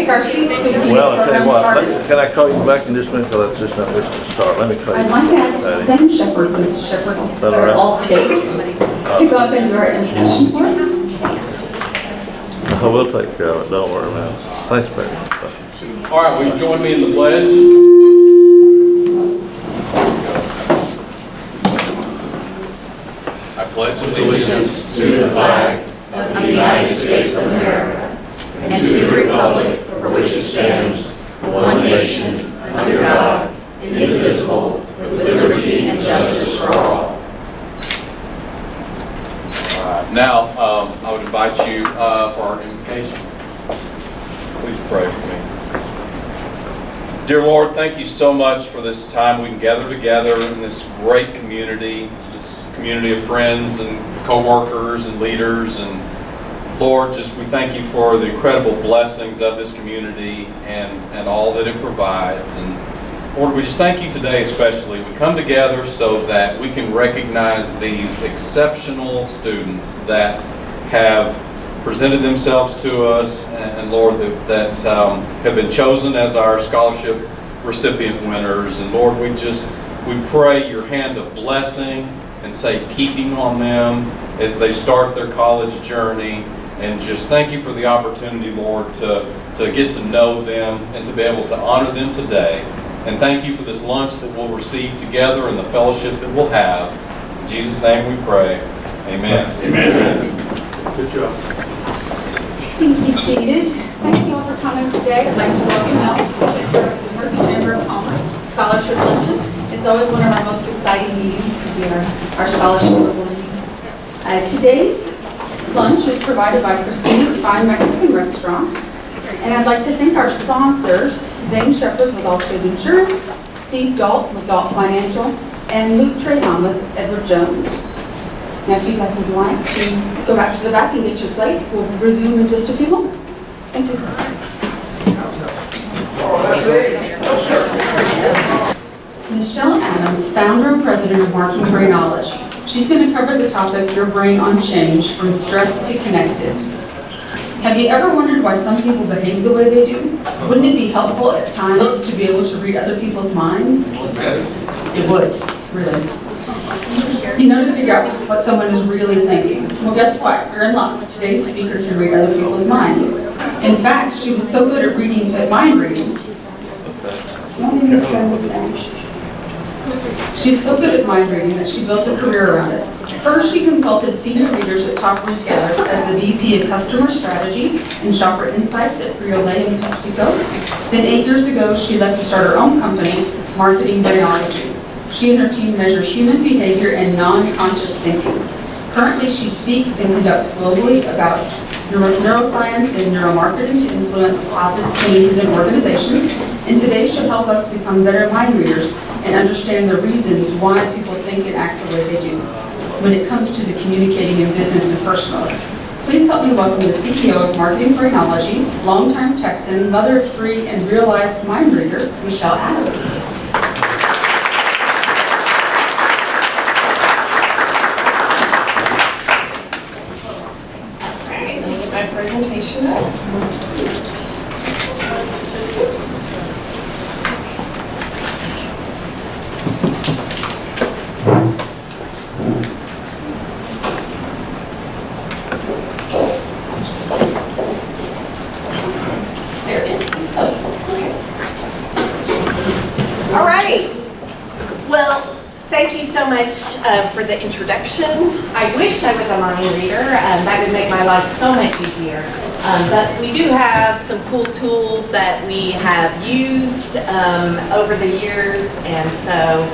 take our seats so we can Well, get the I tell you program what, started. can I call you back in just a minute, because that's just not this to start. Let me call you. I'd like to ask Patty. Zane Shepherd, who's Shepherd that all for right? all states, to go up and do our invitation for us. Oh, we'll take care of it, don't worry, man. Thanks, Patty. All right, will you join me in the pledge? I pledge allegiance to the flag of the United States of America and to the republic for which it stands, one nation, under God, indivisible, with liberty and justice for all. Now, I would invite you for our invocation. Please pray for me. Dear Lord, thank you so much for this time we can gather together in this great community, this community of friends and co-workers and leaders. And Lord, we thank you for the incredible blessings of this community and all that it provides. And Lord, we just thank you today especially. We come together so that we can recognize these exceptional students that have presented themselves to us, and Lord, that have been chosen as our scholarship recipient winners. And Lord, we pray your hand of blessing and safekeeping on them as they start their college journey. And just thank you for the opportunity, Lord, to get to know them and to be able to honor them today. And thank you for this lunch that we'll receive together and the fellowship that we'll have. In Jesus' name we pray. Amen. Amen. Good job. Please be seated. Thank you all for coming today. I'd like to welcome you all to the Murphy Chamber of Commerce Scholarship Luncheon. It's always one of our most exciting meetings to see our scholarship awardees. Today's lunch is provided by Christina's Fine Mexican Restaurant. And I'd like to thank our sponsors, Zane Shepherd with Allstate Insurance, Steve Dalt with Dalt Financial, and Luke Trayvon with Edward Jones. Now, if you guys would like to go back to the back and get your plates, we'll resume in just a few moments. Thank you. Michelle Adams, founder and president of Marking Brainology. She's going to cover the topic, Your Brain on Change, from stress to connected. Have you ever wondered why some people behave the way they do? Wouldn't it be helpful at times to be able to read other people's minds? It would, really. You know, to figure out what someone is really thinking. Well, guess what? You're in luck. Today's speaker can read other people's minds. In fact, she was so good at mind reading. She's so good at mind reading that she built a career around it. First, she consulted senior leaders at top retailers as the VP of Customer Strategy and Shopper Insights at Frito-Lay and PepsiCo. Then 8 years ago, she left to start her own company, Marketing Brainology. She and her team measure human behavior and non-conscious thinking. Currently, she speaks and conducts globally about neuroscience and neuromarketing to influence positive change within organizations. And today she'll help us become better mind readers and understand the reasons why people think and act the way they do when it comes to the communicating in business and personal. Please help me welcome the CEO of Marketing Brainology, longtime Texan, mother of 3, and real-life mind reader, Michelle Adams. Presentation. There it is. Oh, okay. All right. Well, thank you so much for the introduction. I wish I was a mind reader. That would make my life so much easier. But we do have some cool tools that we have used over the years, and so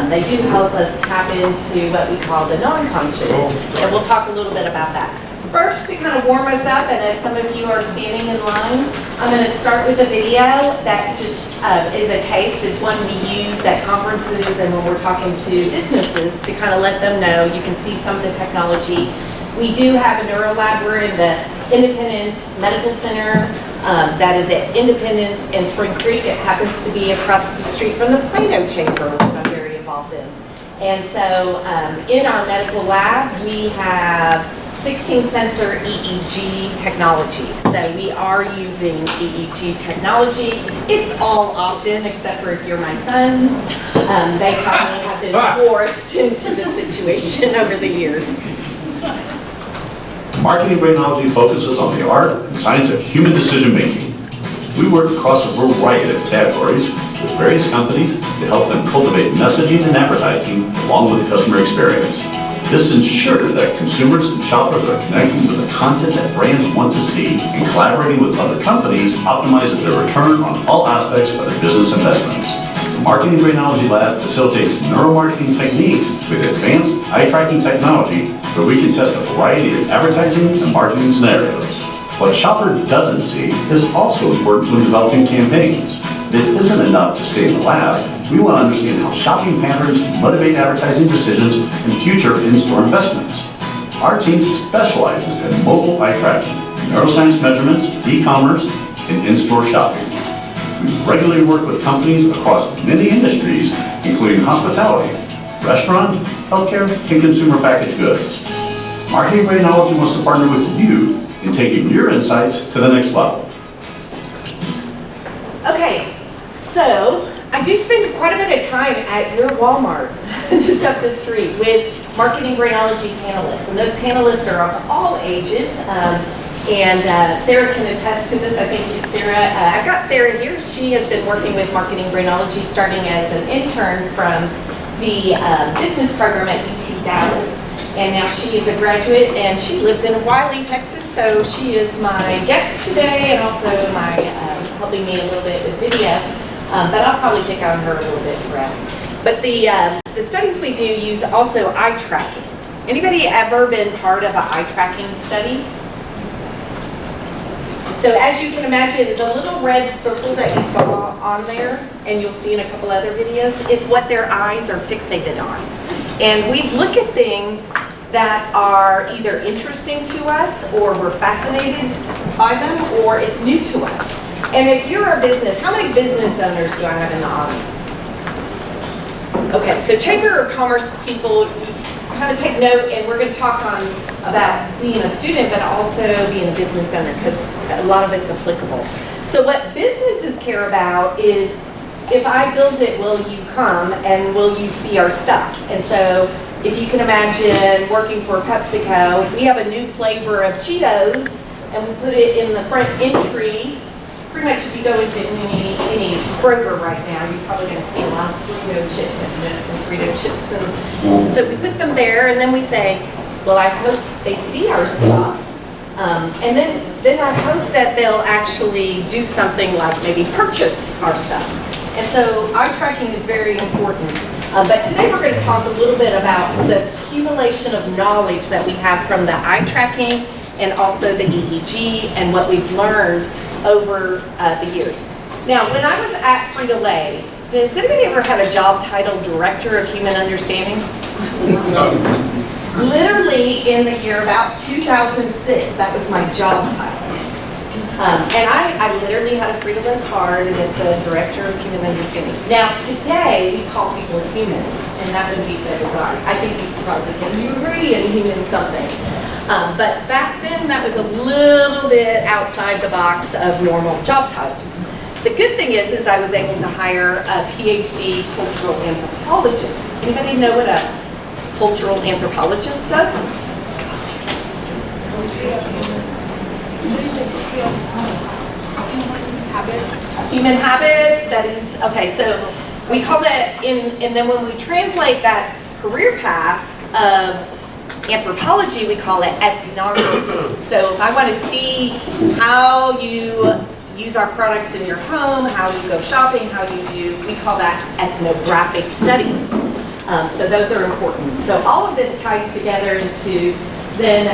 they do help us tap into what we call the non-conscious, and we'll talk a little bit about that. First, to kind of warm us up, and as some of you are standing in line, I'm going to start with a video that just is a taste. It's one we use at conferences and when we're talking to businesses to kind of let them know. You can see some of the technology. We do have a neuro lab. We're in the Independence Medical Center. That is at Independence and Spring Creek. It happens to be across the street from the Plano Chamber, which I'm very involved in. And so in our medical lab, we have 16 sensor EEG technology. So we are using EEG technology. It's all opt-in except for if you're my sons. They probably have been forced into this situation over the years. Marketing Brainology focuses on the art and science of human decision making. We work across a variety of categories with various companies to help them cultivate messaging and advertising along with the customer experience. This ensures that consumers and shoppers are connecting with the content that brands want to see, and collaborating with other companies optimizes their return on all aspects of their business investments. The Marketing Brainology Lab facilitates neuromarketing techniques with advanced eye-tracking technology where we can test a variety of advertising and marketing scenarios. What a shopper doesn't see is also important when developing campaigns. It isn't enough to stay in the lab. We want to understand how shopping patterns motivate advertising decisions and future in-store investments. Our team specializes in mobile eye tracking, neuroscience measurements, e-commerce, and in-store shopping. We regularly work with companies across many industries, including hospitality, restaurant, healthcare, and consumer packaged goods. Marketing Brainology wants to partner with you in taking your insights to the next level. Okay, so I do spend quite a bit of time at your Walmart, just up the street, with Marketing Brainology panelists. And those panelists are of all ages. Sarah can attest to this. I think Sarah, I've got Sarah here. She has been working with Marketing Brainology starting as an intern from the business program at UT Dallas. And now she is a graduate and she lives in Wiley, Texas. So she is my guest today and also helping me a little bit with video. But I'll probably pick on her a little bit around. But the studies we do use also eye tracking. Anybody ever been part of an eye tracking study? So as you can imagine, the little red circle that you saw on there, and you'll see in a couple other videos, is what their eyes are fixated on. And we look at things that are either interesting to us, or we're fascinated by them, or it's new to us. And if you're a business, how many business owners do I have in the audience? Okay, so Chamber of Commerce people, kind of take note, and we're going to talk about being a student, but also being a business owner, because a lot of it's applicable. So what businesses care about is, if I build it, will you come and will you see our stuff? And so if you can imagine working for PepsiCo, if we have a new flavor of Cheetos and we put it in the front entry, pretty much if you go into any Kroger right now, you're probably going to see a lot of Frito chips and some Frito chips. And so we put them there, and then we say, well, I hope they see our stuff. And then I hope that they'll actually do something like maybe purchase our stuff. And so eye tracking is very important. But today we're going to talk a little bit about the accumulation of knowledge that we have from the eye tracking and also the EEG and what we've learned over the years. Now, when I was at Frito-Lay, has anybody ever had a job title Director of Human Understanding? Literally in the year about 2006, that was my job title. And I literally had a Frito-Lay card, and it said Director of Human Understanding. Now, today, we call people humans, and that would be so bizarre. I think you probably get a degree in human something. But back then, that was a little bit outside the box of normal job titles. The good thing is I was able to hire a PhD cultural anthropologist. Anybody know what a cultural anthropologist does? Human habits studies. Okay, so we call that and then when we translate that career path of anthropology, we call it ethnography. So if I want to see how you use our products in your home, how you go shopping, how you do, we call that ethnographic studies. So those are important. So all of this ties together into then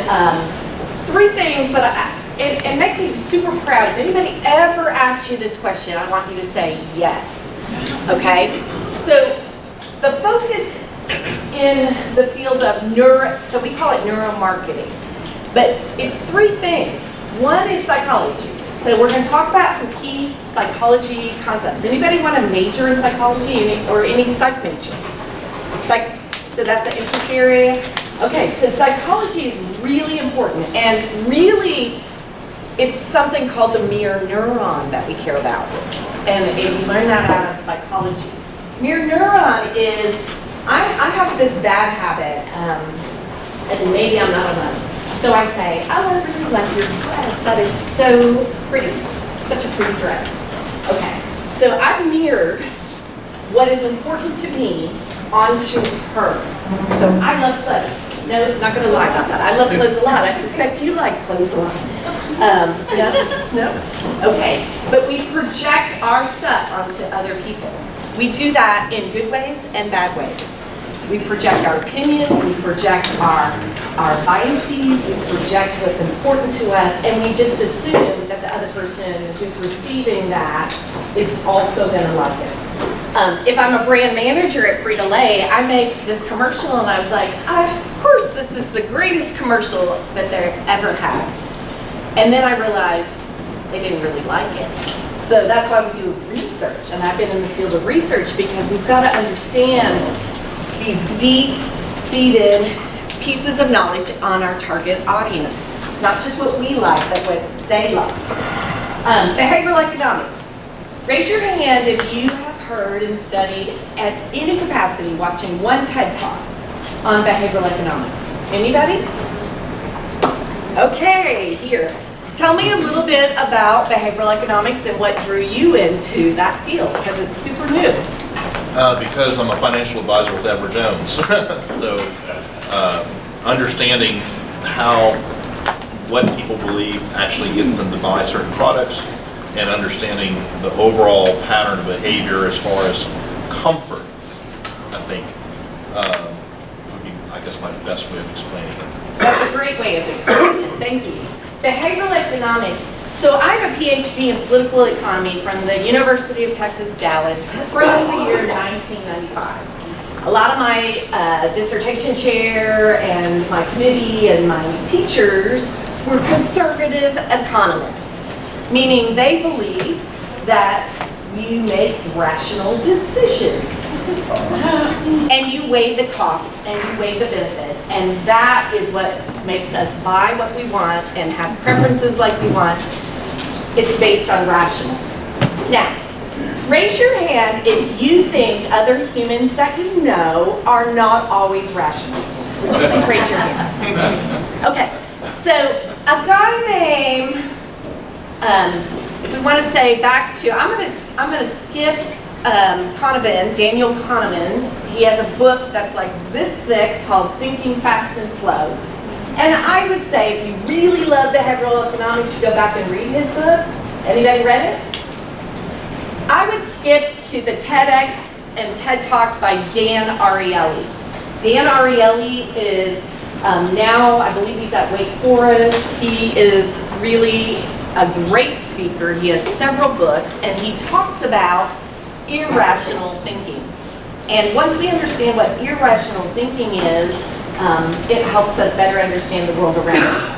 three things that and make me super proud. If anybody ever asks you this question, I want you to say yes. Okay? So the focus in the field of so we call it neuromarketing, but it's three things. One is psychology. So we're going to talk about some key psychology concepts. Anybody want to major in psychology or any psych majors? So that's an interest area. Okay, so psychology is really important, and really, it's something called the mirror neuron that we care about. And you learn that out of psychology. Mirror neuron is, I have this bad habit, and maybe I'm not alone. So I say, oh, I really like your dress. That is so pretty. Such a pretty dress. Okay, so I've mirrored what is important to me onto her. So I love clothes. No, not going to lie about that. I love clothes a lot. I suspect you like clothes a lot. No? Okay. But we project our stuff onto other people. We do that in good ways and bad ways. We project our opinions, we project our biases, we project what's important to us, and we just assume that the other person who's receiving that is also going to like it. If I'm a brand manager at Frito-Lay, I make this commercial and I was like, of course this is the greatest commercial that they've ever had. And then I realized they didn't really like it. So that's why we do research, and I've been in the field of research because we've got to understand these deep-seated pieces of knowledge on our target audience. Not just what we like, but what they like. Behavioral economics. Raise your hand if you have heard and studied at any capacity watching one TED Talk on behavioral economics. Anybody? Okay, here. Tell me a little bit about behavioral economics and what drew you into that field, because it's super new. Because I'm a financial advisor with Edward Jones. So understanding what people believe actually gets them to buy certain products, and understanding the overall pattern of behavior as far as comfort, I think, would be, I guess, my best way of explaining it. That's a great way of explaining it. Thank you. Behavioral economics. So I have a PhD in political economy from the University of Texas, Dallas, from the year 1995. A lot of my dissertation chair and my committee and my teachers were conservative economists, meaning they believed that you make rational decisions. And you weigh the cost and you weigh the benefits, and that is what makes us buy what we want and have preferences like we want. It's based on rational. Now, raise your hand if you think other humans that you know are not always rational. Would you please raise your hand? Okay, so a guy named, if we want to say back to, I'm gonna skip Kahneman, Daniel Kahneman. He has a book that's like this thick called Thinking Fast and Slow. And I would say if you really love behavioral economics, go back and read his book. Anybody read it? I would skip to the TEDx and TED Talks by Dan Ariely. Dan Ariely is now, I believe he's at Wake Forest. He is really a great speaker. He has several books, and he talks about irrational thinking. And once we understand what irrational thinking is, it helps us better understand the world around us.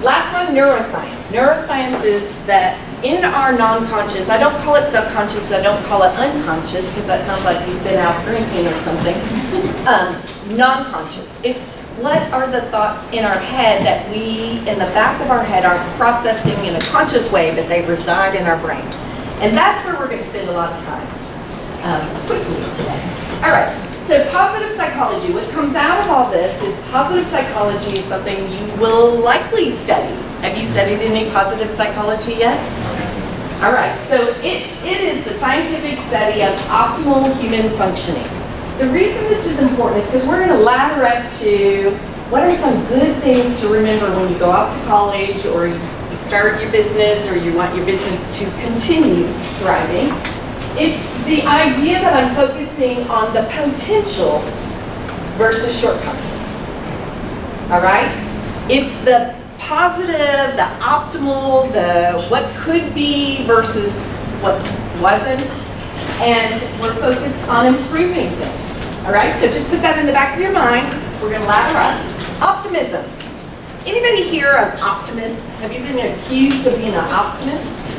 Last one, neuroscience. Neuroscience is that in our non-conscious, I don't call it subconscious, I don't call it unconscious, because that sounds like you've been out drinking or something. Non-conscious. It's what are the thoughts in our head that we, in the back of our head, are processing in a conscious way, but they reside in our brains. And that's where we're going to spend a lot of time quickly today. All right, so positive psychology. What comes out of all this is positive psychology is something you will likely study. Have you studied any positive psychology yet? All right, so it is the scientific study of optimal human functioning. The reason this is important is because we're going to ladder up to what are some good things to remember when you go off to college, or you start your business, or you want your business to continue thriving. It's the idea that I'm focusing on the potential versus shortcomings. All right? It's the positive, the optimal, the what could be versus what wasn't. And we're focused on improving things. All right? So just put that in the back of your mind. We're going to ladder up. Optimism. Anybody here an optimist? Have you been accused of being an optimist?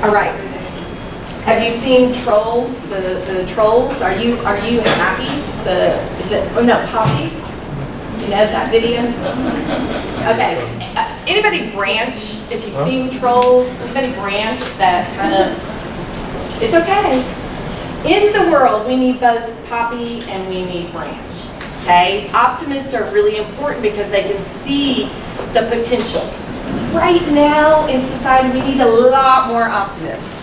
All right. Have you seen Trolls, the Trolls? Are you happy? Poppy? You know that video? Okay. Anybody Branch, if you've seen Trolls, anybody Branch that kind of, it's okay. In the world, we need both Poppy and we need Branch. Okay? Optimists are really important because they can see the potential. Right now in society, we need a lot more optimists.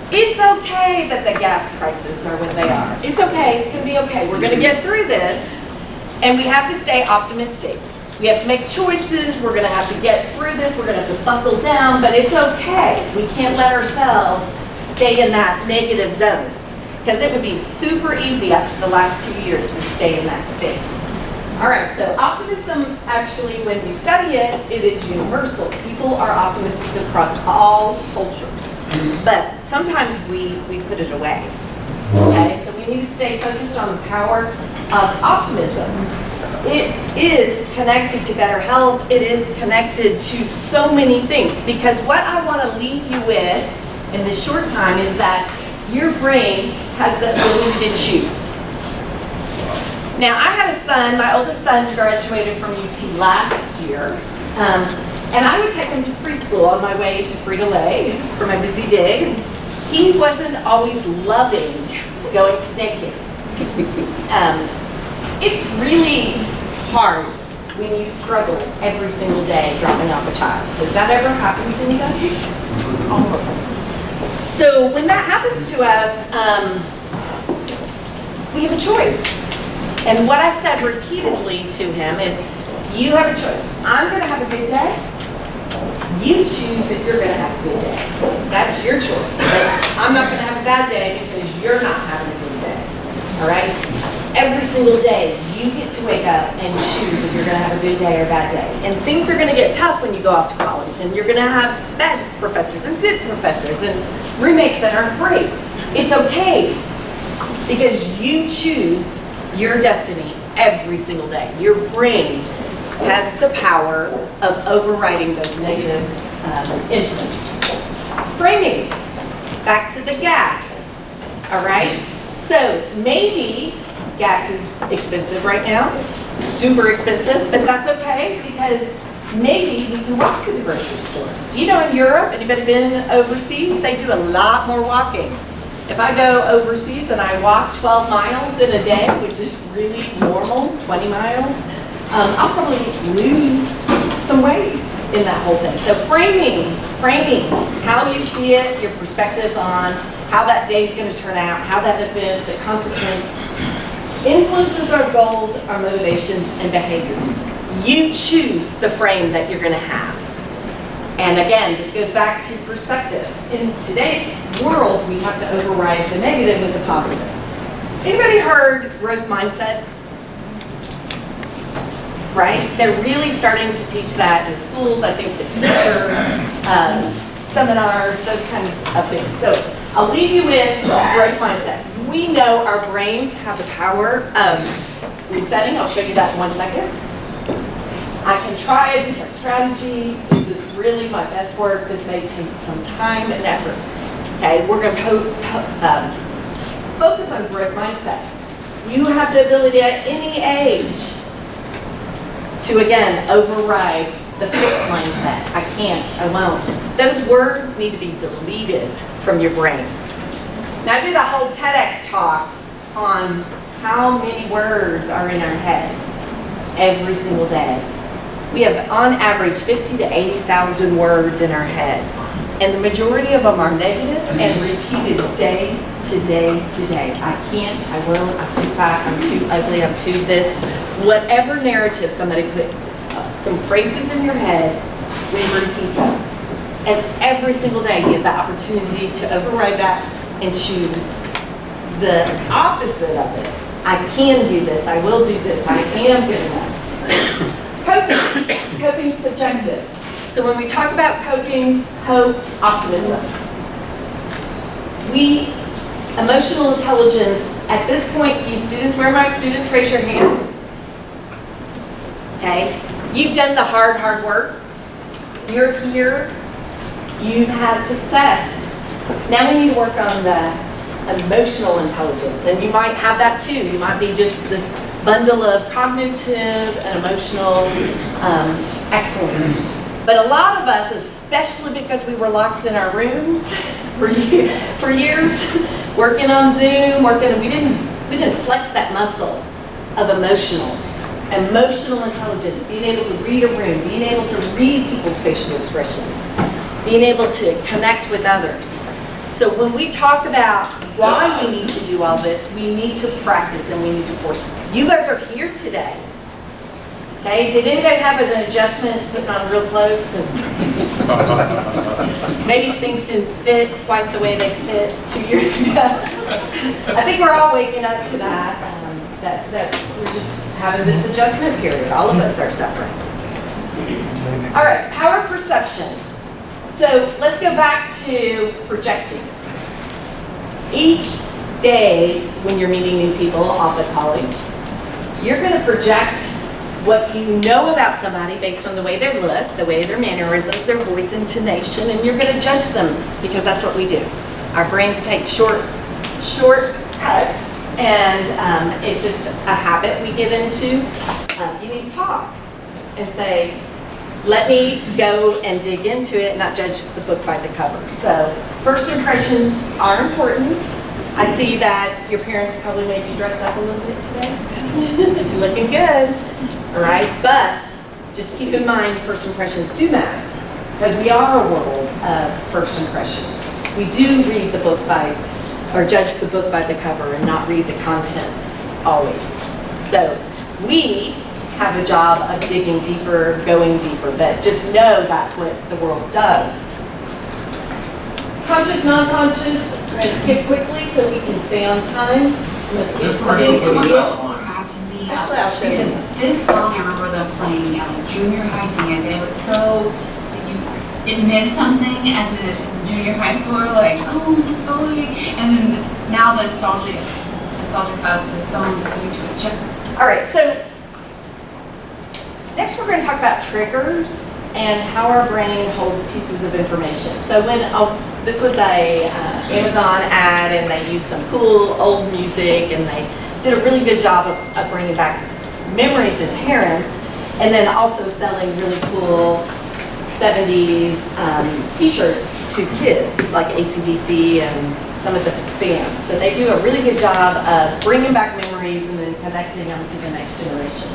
It's okay that the gas prices are what they are. It's okay, it's gonna be okay. We're gonna get through this, and we have to stay optimistic. We have to make choices, we're gonna have to get through this, we're gonna have to buckle down, but it's okay. We can't let ourselves stay in that negative zone, because it would be super easy after the last 2 years to stay in that space. All right, so optimism, actually, when you study it, it is universal. People are optimistic across all cultures, but sometimes we put it away, okay? So we need to stay focused on the power of optimism. It is connected to better health. It is connected to so many things, because what I want to leave you with in this short time is that your brain has the ability to choose. Now, I had a son, my oldest son graduated from UT last year, and I would take him to preschool on my way to Frito-Lay for my busy day. He wasn't always loving going to daycare. It's really hard when you struggle every single day dropping off a child. Has that ever happened to anybody? All of us. So when that happens to us, we have a choice. And what I said repeatedly to him is, you have a choice. I'm going to have a good day. You choose if you're going to have a good day. That's your choice. But I'm not going to have a bad day because you're not having a good day. All right? Every single day, you get to wake up and choose if you're going to have a good day or a bad day. And things are going to get tough when you go off to college. And you're going to have bad professors and good professors and roommates that aren't great. It's okay because you choose your destiny every single day. Your brain has the power of overriding those negative influences. Framing, back to the gas, all right? So maybe gas is expensive right now, super expensive, but that's okay because maybe we can walk to the grocery store. Do you know in Europe, anybody been overseas? They do a lot more walking. If I go overseas and I walk 12 miles in a day, which is really normal, 20 miles, I'll probably lose some weight in that whole thing. So framing, how you see it, your perspective on how that day is going to turn out, how that event, the consequence, influences our goals, our motivations, and behaviors. You choose the frame that you're going to have. And again, this goes back to perspective. In today's world, we have to override the negative with the positive. Anybody heard growth mindset? Right? They're really starting to teach that in schools. I think the teacher seminars, those kinds of things. So I'll leave you with growth mindset. We know our brains have the power of resetting. I'll show you that in 1 second. I can try a different strategy. Is this really my best work? This may take some time and effort. Okay, we're going to focus on growth mindset. You have the ability at any age to, again, override the fixed mindset. I can't, I won't. Those words need to be deleted from your brain. Now, I did a whole TEDx talk on how many words are in our head every single day. We have, on average, 50 to 80,000 words in our head. And the majority of them are negative and repeated day to day to day. I can't, I won't, I'm too fat, I'm too ugly, I'm too this. Whatever narrative somebody put, some phrases in your head, we repeat them. And every single day you have the opportunity to override that and choose the opposite of it. I can do this, I will do this, I am good enough. Coping. Coping is subjective. So when we talk about coping, hope, optimism, emotional intelligence, at this point, you students, where are my students? Raise your hand. Okay? You've done the hard work. You're here. You've had success. Now we need to work on the emotional intelligence, and you might have that too. You might be just this bundle of cognitive and emotional excellence. But a lot of us, especially because we were locked in our rooms for years, working on Zoom, we didn't flex that muscle of emotional intelligence, being able to read a room, being able to read people's facial expressions, being able to connect with others. So when we talk about why we need to do all this, we need to practice and we need to force it. You guys are here today. Okay, did anybody have an adjustment putting on real clothes? Maybe things didn't fit quite the way they fit 2 years ago. I think we're all waking up to that. That we're just having this adjustment period. All of us are suffering. All right, power perception. So let's go back to projecting. Each day when you're meeting new people off at college, you're going to project what you know about somebody based on the way they look, the way their mannerisms, their voice intonation, and you're going to judge them because that's what we do. Our brains take short cuts. And it's just a habit we get into. You need to pause and say, let me go and dig into it, not judge the book by the cover. So first impressions are important. I see that your parents probably made you dress up a little bit today. You're looking good, all right? But just keep in mind, first impressions do matter because we are a world of first impressions. We do read the book or judge the book by the cover and not read the contents always. So we have a job of digging deeper, going deeper, but just know that's what the world does. Conscious, non-conscious, I'm going to skip quickly so we can stay on time. Let's skip Actually, I'll show you this one. This song, I remember them playing junior high thing, and it was so, it meant something as a junior high schooler, like, oh, it's going, and then now the nostalgia of the songs coming to a check. All right, so next we're going to talk about triggers and how our brain holds pieces of information. So when, this was a Amazon ad, and they used some cool old music, and they did a really good job of bringing back memories and parents, and then also selling really cool 70s t-shirts to kids, like AC/DC and some of the bands. So they do a really good job of bringing back memories and then connecting them to the next generation.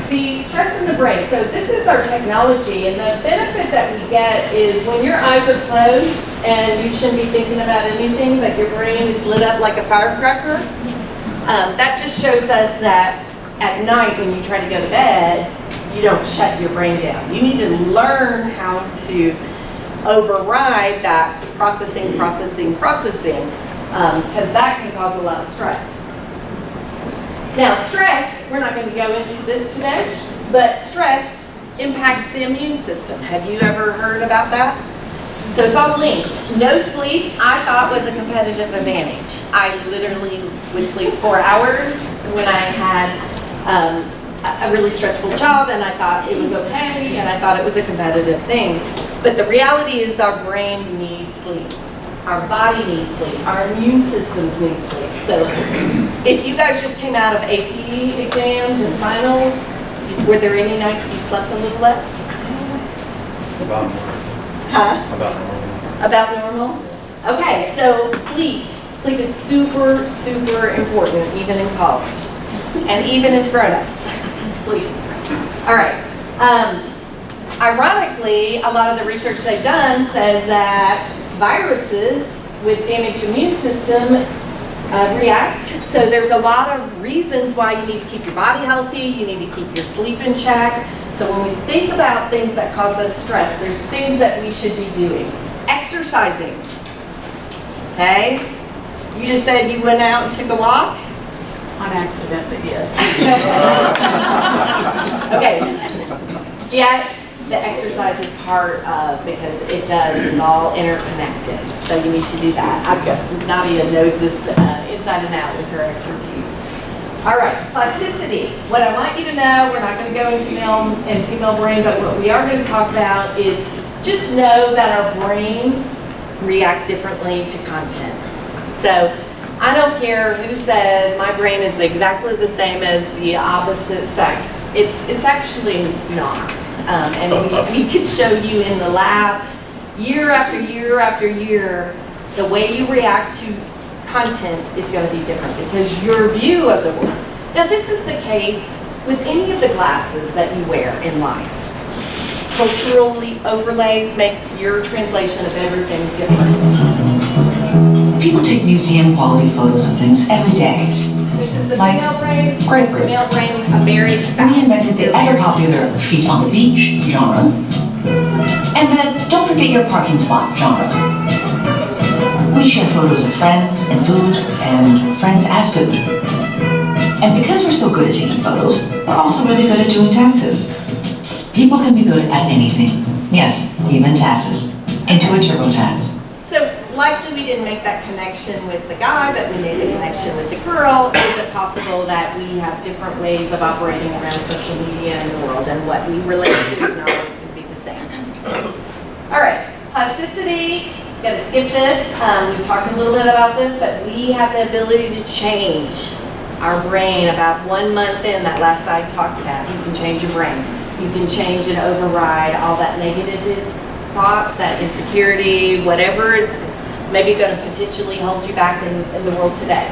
The stress in the brain. So this is our technology, and the benefit that we get is when your eyes are closed and you shouldn't be thinking about anything, but your brain is lit up like a firecracker. That just shows us that at night when you try to go to bed, you don't shut your brain down. You need to learn how to override that processing, because that can cause a lot of stress. Now, stress, we're not going to go into this today, but stress impacts the immune system. Have you ever heard about that? So it's all linked. No sleep, I thought, was a competitive advantage. I literally would sleep 4 hours when I had a really stressful job, and I thought it was okay, and I thought it was a competitive thing. But the reality is our brain needs sleep. Our body needs sleep. Our immune systems need sleep. So if you guys just came out of AP exams and finals, were there any nights you slept a little less? About normal. Huh? About normal. About normal? Okay, so sleep. Sleep is super, super important, even in college. And even as grown-ups. Sleep. All right. Ironically, a lot of the research they've done says that viruses with damaged immune system react. So there's a lot of reasons why you need to keep your body healthy, you need to keep your sleep in check. So when we think about things that cause us stress, there's things that we should be doing. Exercising. Okay? You just said you went out and took a walk? On accident, but yes. Okay. Yeah. The exercise is part of, because it's all interconnected. So you need to do that. I've got, Nadia knows this inside and out with her expertise. All right, plasticity. What I want you to know, we're not going to go into male and female brain, but what we are going to talk about is just know that our brains react differently to content. So I don't care who says my brain is exactly the same as the opposite sex. It's actually not. And we could show you in the lab year after year after year, the way you react to content is going to be different because your view of the world. Now this is the case with any of the glasses that you wear in life. Culturally overlays make your translation of everything different. People take museum quality photos of things every day. This is the Like female brain, grape this is the ribs. male brain, a married spouse. We invented the ever popular feet on the beach genre, and the don't forget your parking spot genre. We share photos of friends and food, and friends as food. And because we're so good at taking photos, we're also really good at doing taxes. People can be good at anything. Yes, even taxes. Into a TurboTax. So likely we didn't make that connection with the guy, but we made the connection with the girl. Is it possible that we have different ways of operating around social media in the world, and what we relate to is not always going to be the same? All right, plasticity. Gotta skip this. We talked a little bit about this, but we have the ability to change our brain. About 1 month in, that last slide talked about, you can change your brain. You can change and override all that negative thoughts, that insecurity, whatever it's maybe going to potentially hold you back in the world today.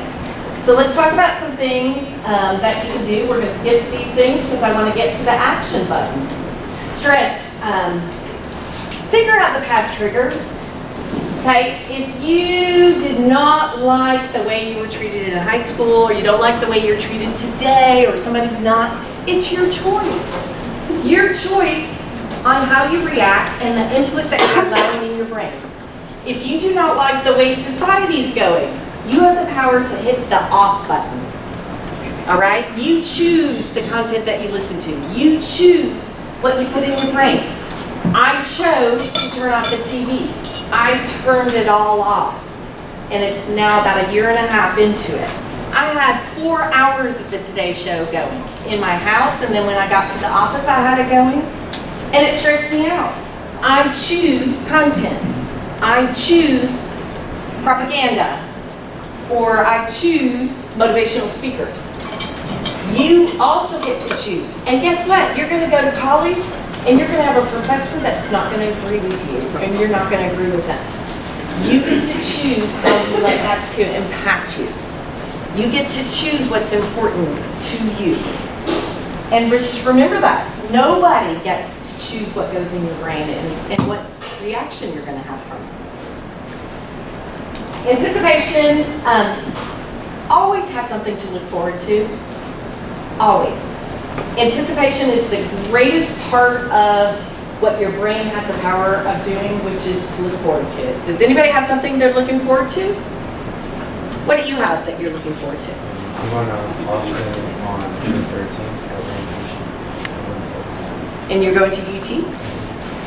So let's talk about some things that you can do. We're going to skip these things because I want to get to the action button. Stress. Figure out the past triggers. Okay, if you did not like the way you were treated in high school, or you don't like the way you're treated today, or somebody's not, it's your choice. Your choice on how you react and the input that you're allowing in your brain. If you do not like the way society's going, you have the power to hit the off button. All right? You choose the content that you listen to. You choose what you put in your brain. I chose to turn off the TV. I turned it all off. And it's now about 1.5 years into it. I had 4 hours of the Today Show going in my house, and then when I got to the office, I had it going, and it stressed me out. I choose content. I choose propaganda, or I choose motivational speakers. You also get to choose. And guess what? You're going to go to college, and you're going to have a professor that's not going to agree with you, and you're not going to agree with them. You get to choose how you let that to impact you. You get to choose what's important to you. And just remember that. Nobody gets to choose what goes in your brain and what reaction you're going to have from it. Anticipation, always have something to look forward to. Always. Anticipation is the greatest part of what your brain has the power of doing, which is to look forward to. Does anybody have something they're looking forward to? What do you have that you're looking forward to? I'm going to Austin on June 13th at orientation. And you're going to UT?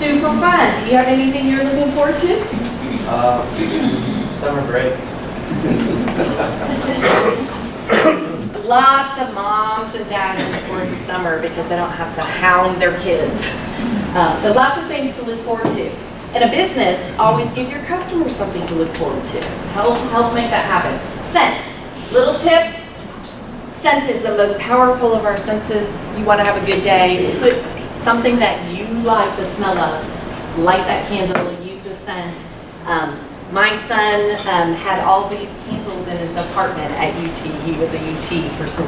Super fun. Do you have anything you're looking forward to? Summer break. Lots of moms and dads look forward to summer because they don't have to hound their kids. So lots of things to look forward to. In a business, always give your customers something to look forward to. Help make that happen. Scent. Little tip. Scent is the most powerful of our senses. You want to have a good day. Put something that you like the smell of. Light that candle. Use a scent. My son had all these candles in his apartment at UT. He was a UT person.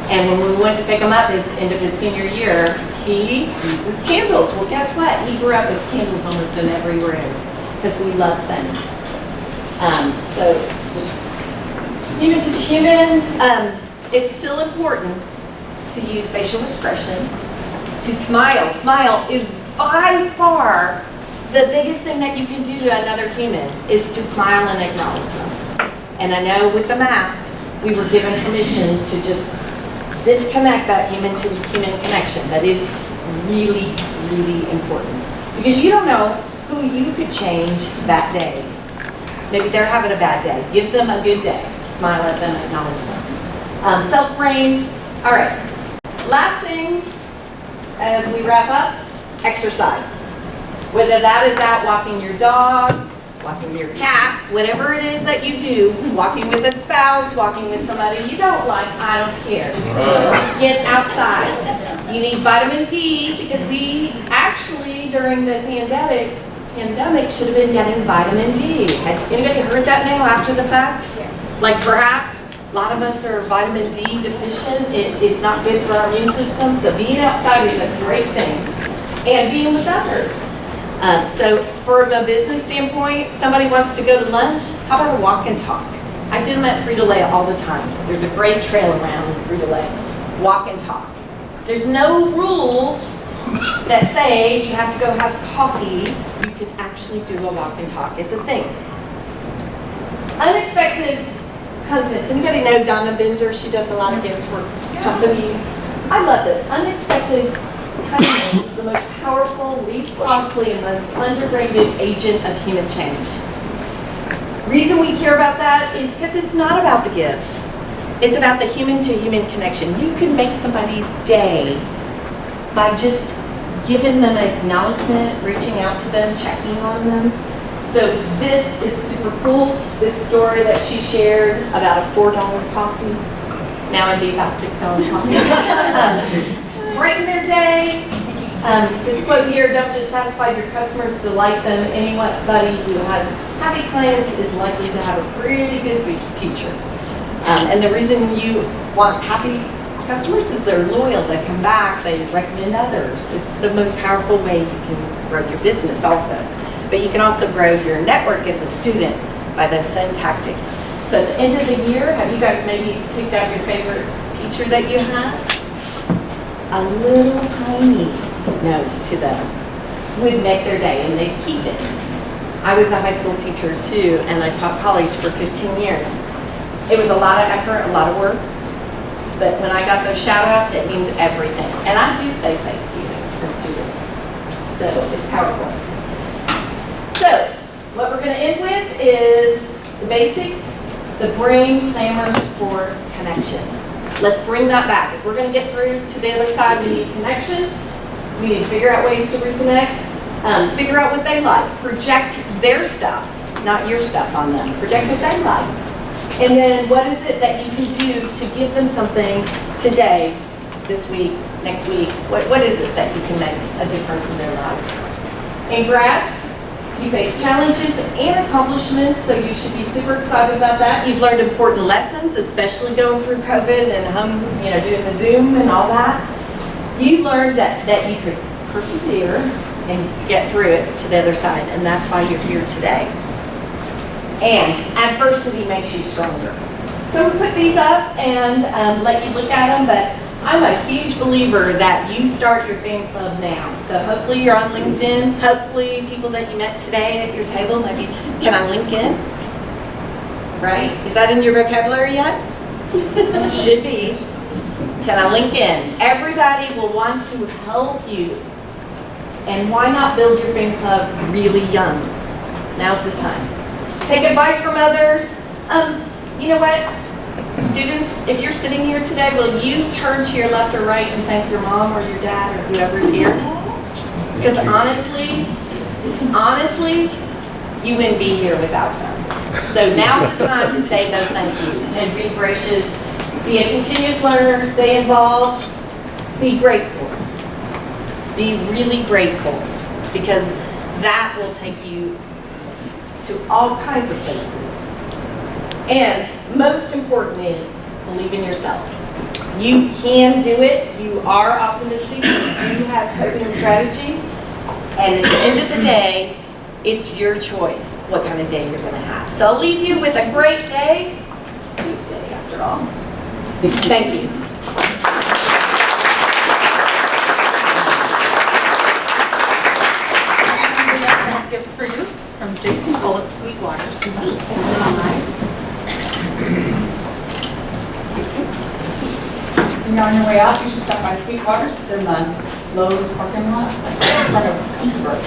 And when we went to pick him up at the end of his senior year, he uses candles. Well, guess what? He grew up with candles almost in every room because we love scent. So just human to human, it's still important to use facial expression, to smile. Smile is by far the biggest thing that you can do to another human is to smile and acknowledge them. And I know with the mask, we were given permission to just disconnect that human to human connection, but it's really, really important. Because you don't know who you could change that day. Maybe they're having a bad day. Give them a good day. Smile at them, acknowledge them. Self-brain. All right. Last thing, as we wrap up, exercise. Whether that is out walking your dog, walking your cat, whatever it is that you do, walking with a spouse, walking with somebody you don't like, I don't care. Get outside. You need vitamin D because we actually, during the pandemic should have been getting vitamin D. Had anybody heard that now after the fact? Like perhaps a lot of us are vitamin D deficient. It's not good for our immune system, so being outside is a great thing. And being with others. So from a business standpoint, somebody wants to go to lunch, how about a walk and talk? I did them at Frito-Lay all the time. There's a great trail around Frito-Lay. Walk and talk. There's no rules that say you have to go have coffee. You can actually do a walk and talk. It's a thing. Unexpected contents. Anybody know Donna Bender? She does a lot of gifts for companies. I love this. Unexpected kindness is the most powerful, least costly, and most underrated agent of human change. Reason we care about that is because it's not about the gifts. It's about the human-to-human connection. You can make somebody's day by just giving them acknowledgement, reaching out to them, checking on them. So this is super cool. This story that she shared about a $4 coffee. Now it'd be about $6 coffee. Brighten their day. This quote here, don't just satisfy your customers, delight them. Anybody who has happy clients is likely to have a pretty good future. And the reason you want happy customers is they're loyal, they come back, they recommend others. It's the most powerful way you can grow your business also. But you can also grow your network as a student by those same tactics. So at the end of the year, have you guys maybe picked out your favorite teacher that you had? A little tiny note to them would make their day, and they'd keep it. I was a high school teacher too, and I taught college for 15 years. It was a lot of effort, a lot of work, but when I got those shout outs, it means everything. And I do say thank you from students. So it's powerful. So what we're going to end with is the basics. The brain clamors for connection. Let's bring that back. If we're going to get through to the other side, we need connection. We need to figure out ways to reconnect. Figure out what they like. Project their stuff, not your stuff on them. Project what they like. And then what is it that you can do to give them something today, this week, next week? What is it that you can make a difference in their lives? And grads, you face challenges and accomplishments, so you should be super excited about that. You've learned important lessons, especially going through COVID and doing the Zoom and all that. You learned that you could persevere and get through it to the other side, and that's why you're here today. And adversity makes you stronger. So we put these up and let you look at them, but I'm a huge believer that you start your fan club now. So hopefully you're on LinkedIn. Hopefully people that you met today at your table, maybe, can I link in? Right? Is that in your vocabulary yet? Should be. Can I link in? Everybody will want to help you. And why not build your fan club really young? Now's the time. Take advice from others. You know what? Students, if you're sitting here today, will you turn to your left or right and thank your mom or your dad or whoever's here? Because honestly, you wouldn't be here without them. So now's the time to say those thank yous and be gracious, be a continuous learner, stay involved, be grateful. Be really grateful, because that will take you to all kinds of places. And most importantly, believe in yourself. You can do it. You are optimistic. You do have coping strategies. And at the end of the day, it's your choice what kind of day you're going to have. So I'll leave you with a great day. It's Tuesday after all. Thank you. Gift for you from Jason Bull at Sweetwaters. When you're on your way out, you should stop by Sweetwaters. It's in the Lowe's parking lot, in front of Country Road.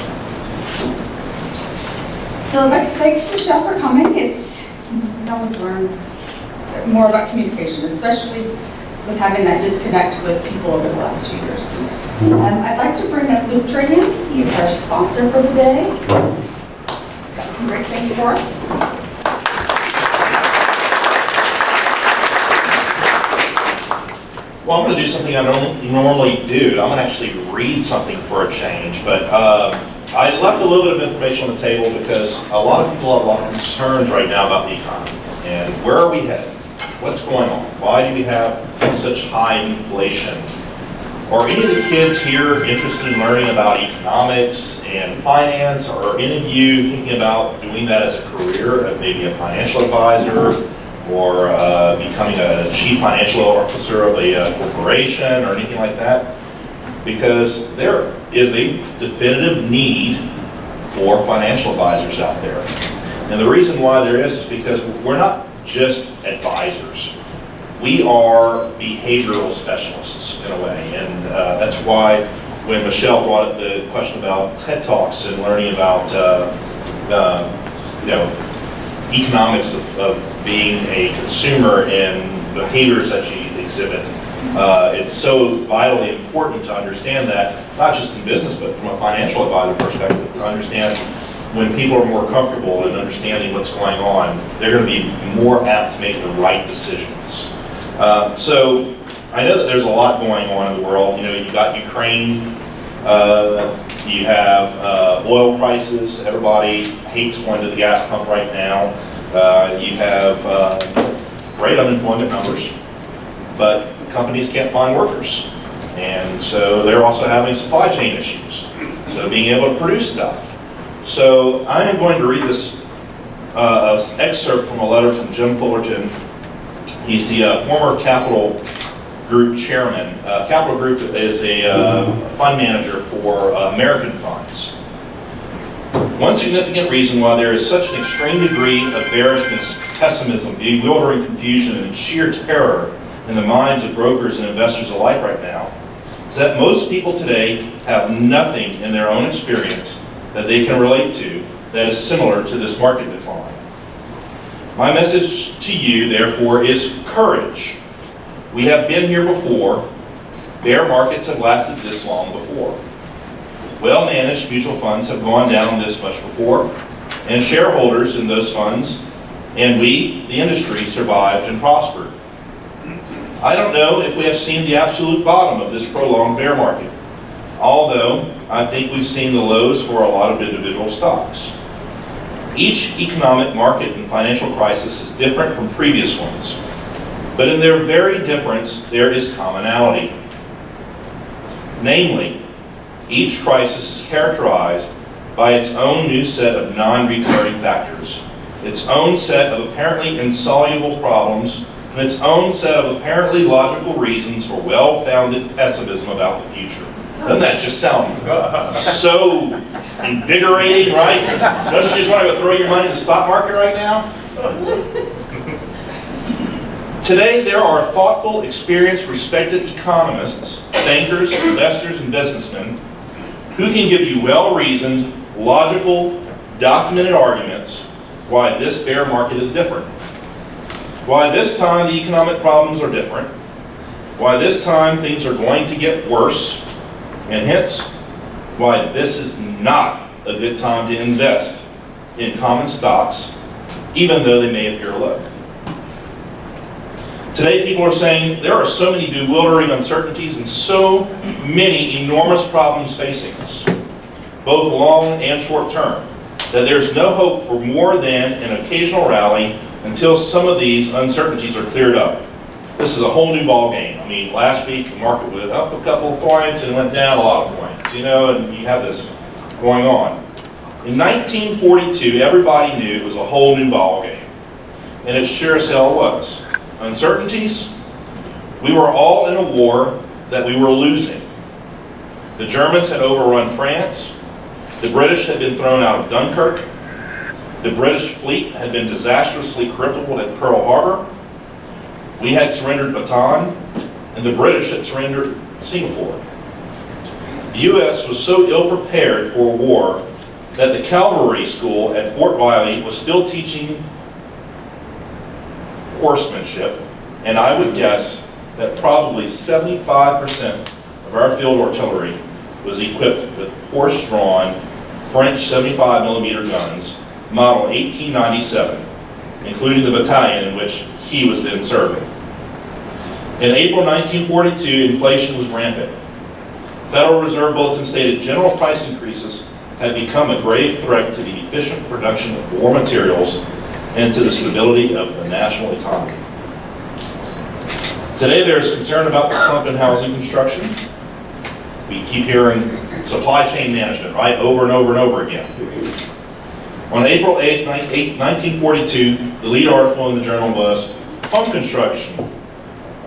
So I'd like to thank Michelle for coming. We always learn more about communication, especially with having that disconnect with people over the last 2 years. I'd like to bring up Luke Trayan. He is our sponsor for the day. He's got some great things for us. Well, I'm going to do something I don't normally do. I'm going to actually read something for a change, but I left a little bit of information on the table because a lot of people have a lot of concerns right now about the economy. And where are we headed? What's going on? Why do we have such high inflation? Are any of the kids here interested in learning about economics and finance? Or are any of you thinking about doing that as a career, maybe a financial advisor, or becoming a chief financial officer of a corporation or anything like that? Because there is a definitive need for financial advisors out there. And the reason why there is because we're not just advisors. We are behavioral specialists in a way. And that's why when Michelle brought up the question about TED Talks and learning about economics of being a consumer and behaviors that you exhibit. It's so vitally important to understand that, not just in business, but from a financial advisor perspective, to understand when people are more comfortable in understanding what's going on, they're going to be more apt to make the right decisions. So I know that there's a lot going on in the world. You know, you've got Ukraine, you have oil prices. Everybody hates going to the gas pump right now. You have great unemployment numbers, but companies can't find workers. And so they're also having supply chain issues. So being able to produce stuff. So I am going to read this excerpt from a letter from Jim Fullerton. He's the former Capital Group chairman. Capital Group is a fund manager for American funds. One significant reason why there is such an extreme degree of bearishness, pessimism, bewildering confusion, and sheer terror in the minds of brokers and investors alike right now is that most people today have nothing in their own experience that they can relate to that is similar to this market decline. My message to you, therefore, is courage. We have been here before. Bear markets have lasted this long before. Well-managed mutual funds have gone down this much before, and shareholders in those funds, and we, the industry, survived and prospered. I don't know if we have seen the absolute bottom of this prolonged bear market, although I think we've seen the lows for a lot of individual stocks. Each economic market and financial crisis is different from previous ones, but in their very difference, there is commonality. Namely, each crisis is characterized by its own new set of non-recurring factors, its own set of apparently insoluble problems, and its own set of apparently logical reasons for well-founded pessimism about the future. Doesn't that just sound so invigorating, right? Don't you just want to go throw your money in the stock market right now? Today, there are thoughtful, experienced, respected economists, bankers, investors, and businessmen who can give you well-reasoned, logical, documented arguments why this bear market is different. Why this time the economic problems are different. Why this time things are going to get worse. And hence, why this is not a good time to invest in common stocks, even though they may appear low. Today, people are saying there are so many bewildering uncertainties and so many enormous problems facing us, both long and short term, that there's no hope for more than an occasional rally until some of these uncertainties are cleared up. This is a whole new ball game. I mean, last week the market went up a couple of points and went down a lot of points, you know, and you have this going on. In 1942, everybody knew it was a whole new ball game, and it sure as hell was. Uncertainties, we were all in a war that we were losing. The Germans had overrun France, the British had been thrown out of Dunkirk, the British fleet had been disastrously crippled at Pearl Harbor, we had surrendered Bataan, and the British had surrendered Singapore. The U.S. was so ill-prepared for war that the cavalry school at Fort Riley was still teaching horsemanship, and I would guess that probably 75% of our field artillery was equipped with horse-drawn French 75mm guns, model 1897, including the battalion in which he was then serving. In April 1942, inflation was rampant. Federal Reserve Bulletin stated general price increases had become a grave threat to the efficient production of war materials and to the stability of the national economy. Today there is concern about the slump in housing construction. We keep hearing supply chain management, right, over and over and over again. On April 8, 1942, the lead article in the journal was, "Home construction.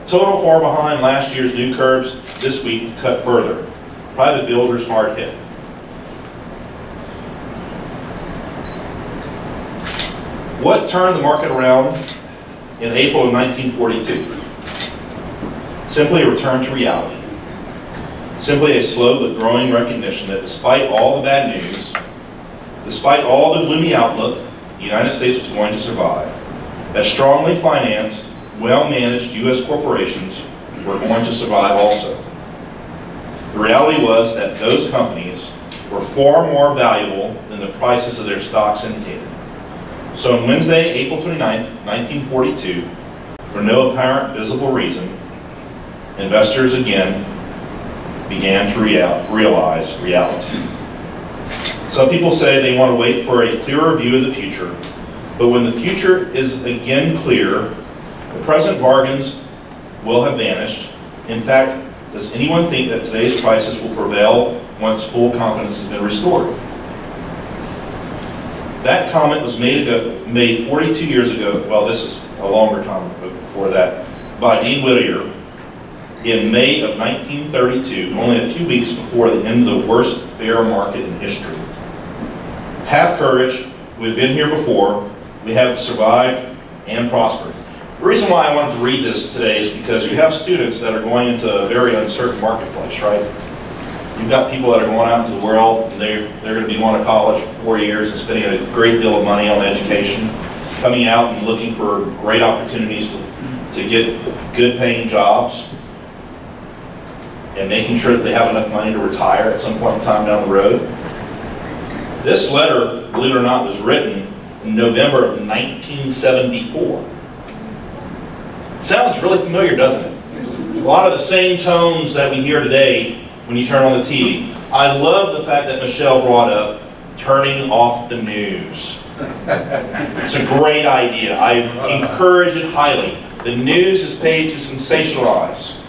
Total far behind last year's new curbs this week to cut further. Private builders hard hit." What turned the market around in April of 1942? Simply a return to reality. Simply a slow but growing recognition that despite all the bad news, despite all the gloomy outlook, the United States was going to survive. That strongly financed, well-managed U.S. corporations were going to survive also. The reality was that those companies were far more valuable than the prices of their stocks indicated. So on Wednesday, April 29, 1942, for no apparent visible reason, investors again began to realize reality. Some people say they want to wait for a clearer view of the future, but when the future is again clear, the present bargains will have vanished. In fact, does anyone think that today's prices will prevail once full confidence has been restored? That comment was made 42 years ago, well, this is a longer time before that, by Dean Whittier in May of 1932, only a few weeks before the end of the worst bear market in history. Have courage, we've been here before, we have survived and prospered. The reason why I wanted to read this today is because you have students that are going into a very uncertain marketplace, right? You've got people that are going out into the world, and they're going to be going to college for 4 years and spending a great deal of money on education, coming out and looking for great opportunities to get good paying jobs, and making sure that they have enough money to retire at some point in time down the road. This letter, believe it or not, was written in November of 1974. Sounds really familiar, doesn't it? A lot of the same tones that we hear today when you turn on the TV. I love the fact that Michelle brought up turning off the news. It's a great idea. I encourage it highly. The news is paid to sensationalize.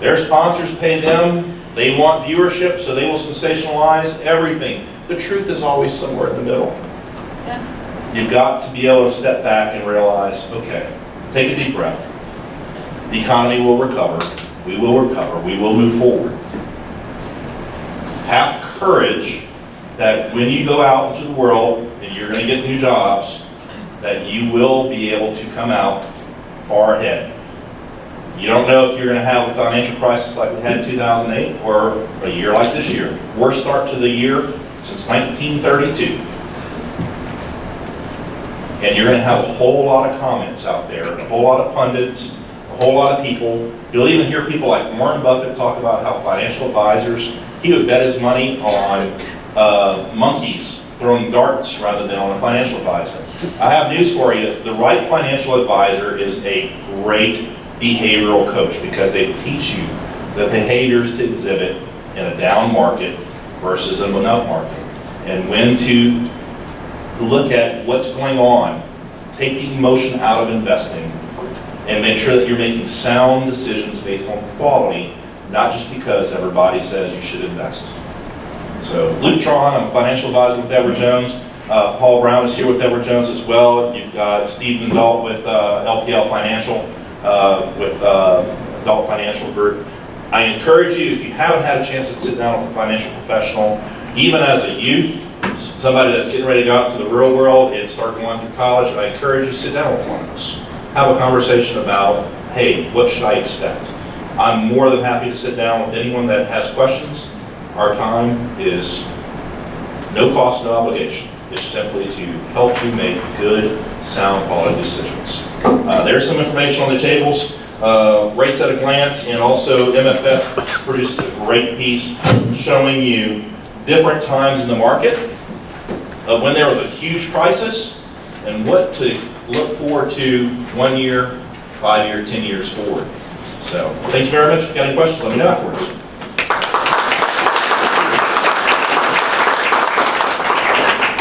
Their sponsors pay them. They want viewership, so they will sensationalize everything. The truth is always somewhere in the middle. You've got to be able to step back and realize, okay, take a deep breath. The economy will recover. We will recover. We will move forward. Have courage that when you go out into the world and you're going to get new jobs, that you will be able to come out far ahead. You don't know if you're going to have a financial crisis like we had in 2008 or a year like this year. Worst start to the year since 1932. And you're going to have a whole lot of comments out there, a whole lot of pundits, a whole lot of people. You'll even hear people like Warren Buffett talk about how financial advisors, he would bet his money on monkeys throwing darts rather than on a financial advisor. I have news for you. The right financial advisor is a great behavioral coach because they teach you the behaviors to exhibit in a down market versus an up market, and when to look at what's going on, take the emotion out of investing, and make sure that you're making sound decisions based on quality, not just because everybody says you should invest. So Luke Tron, I'm a financial advisor with Edward Jones. Paul Brown is here with Edward Jones as well. You've got Steve Mendalt with LPL Financial, with Adult Financial Group. I encourage you, if you haven't had a chance to sit down with a financial professional, even as a youth, somebody that's getting ready to go out to the real world and start going through college, I encourage you to sit down with one of us. Have a conversation about, hey, what should I expect? I'm more than happy to sit down with anyone that has questions. Our time is no cost, no obligation. It's simply to help you make good, sound quality decisions. There's some information on the tables. rates at a glance, and also MFS produced a great piece showing you different times in the market of when there was a huge crisis and what to look forward to 1 year, 5 year, 10 years forward. So thank you very much. If you got any questions, let me know afterwards.